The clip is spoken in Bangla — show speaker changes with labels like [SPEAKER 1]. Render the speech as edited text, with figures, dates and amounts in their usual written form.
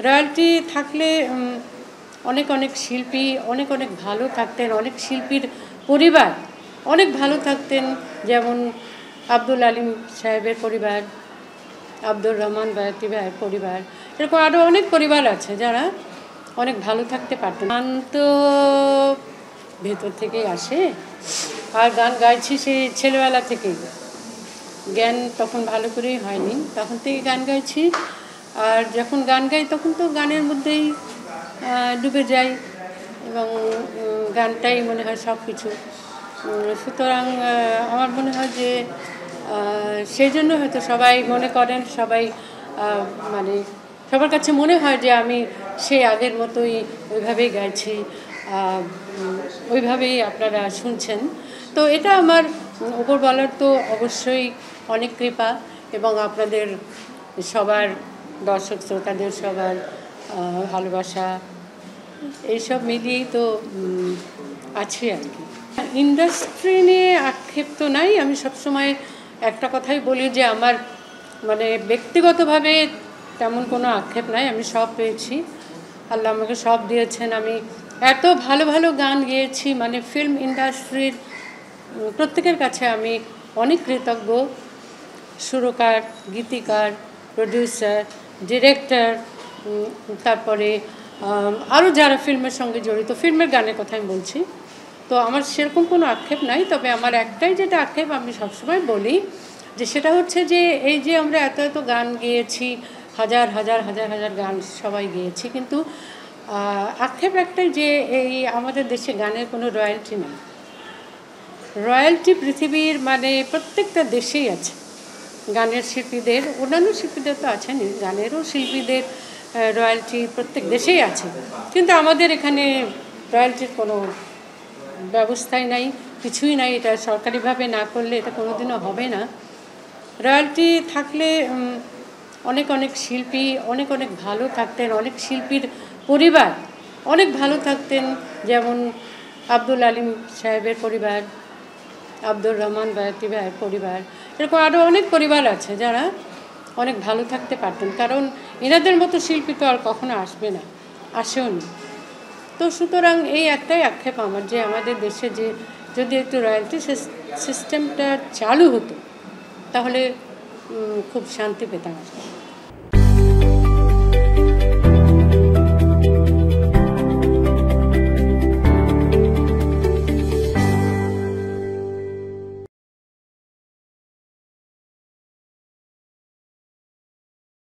[SPEAKER 1] রয়্যালটি থাকলে অনেক অনেক শিল্পী অনেক অনেক ভালো থাকতেন, অনেক শিল্পীর পরিবার অনেক ভালো থাকতেন, যেমন আব্দুল আলিম সাহেবের পরিবার, আব্দুর রহমান বয়াতি ভাইয়ের পরিবার, এরকম আরও অনেক পরিবার আছে যারা অনেক ভালো থাকতে পারতেন। গান তো ভেতর থেকেই আসে, আর গান গাইছি সেই ছেলেবেলা থেকেই। জ্ঞান তখন ভালো করেই হয়নি, তখন থেকে গান গাইছি। আর যখন গান গাই তখন তো গানের মধ্যেই ডুবে যাই এবং গানটাই মনে হয় সব কিছু। সুতরাং আমার মনে হয় যে সেই জন্য হয়তো সবাই মনে করেন, সবাই মানে সবার কাছে মনে হয় যে আমি সেই আগের মতোই ওইভাবেই গাইছি, ওইভাবেই আপনারা শুনছেন। তো এটা আমার উপরওয়ালার তো অবশ্যই অনেক কৃপা, এবং আপনাদের সবার দর্শক শ্রোতাদের সবার ভালোবাসা, এইসব মিলিয়েই তো আছে আর কি। ইন্ডাস্ট্রি নিয়ে আক্ষেপ তো নাই। আমি সবসময় একটা কথাই বলি যে আমার মানে ব্যক্তিগতভাবে তেমন কোনো আক্ষেপ নাই। আমি সব পেয়েছি, আল্লাহ আমাকে সব দিয়েছেন। আমি এত ভালো ভালো গান গেয়েছি, মানে ফিল্ম ইন্ডাস্ট্রির প্রত্যেকের কাছে আমি অনেক কৃতজ্ঞ। সুরকার, গীতিকার, প্রডিউসার, ডিরেক্টর, তারপরে আরও যারা ফিল্মের সঙ্গে জড়িত, ফিল্মের গানের কথা আমি বলছি। তো আমার সেরকম কোনো আক্ষেপ নাই। তবে আমার একটাই যেটা আক্ষেপ আমি সবসময় বলি, যে সেটা হচ্ছে যে এই যে আমরা এত এত গান গেয়েছি, হাজার হাজার হাজার হাজার গান সবাই গেয়েছি, কিন্তু আক্ষেপ একটাই যে এই আমাদের দেশে গানের কোনো রয়্যালটি নেই। রয়্যালটি পৃথিবীর মানে প্রত্যেকটা দেশেই আছে। গানের শিল্পীদের, অন্যান্য শিল্পীদের তো আছেনই, গানেরও শিল্পীদের রয়্যালটি প্রত্যেক দেশেই আছে, কিন্তু আমাদের এখানে রয়্যালটির কোনো ব্যবস্থাই নাই, কিছুই নাই। এটা সরকারিভাবে না করলে এটা কোনোদিনও হবে না। রয়্যালটি থাকলে অনেক অনেক শিল্পী অনেক অনেক ভালো থাকতেন, অনেক শিল্পীর পরিবার অনেক ভালো থাকতেন, যেমন আব্দুল আলিম সাহেবের পরিবার, আব্দুর রহমান বয়াতি ভাইয়ের পরিবার, এরকম আরও অনেক পরিবার আছে যারা অনেক ভালো থাকতে পারতেন। কারণ এনাদের মতো শিল্পী তো আর কখনো আসবে না, আসেও নি। তো সুতরাং এই একটাই আক্ষেপ আমার, যে আমাদের দেশে যে যদি একটু রয়্যালটি সিস্টেমটা চালু হতো তাহলে খুব শান্তি পেতাম।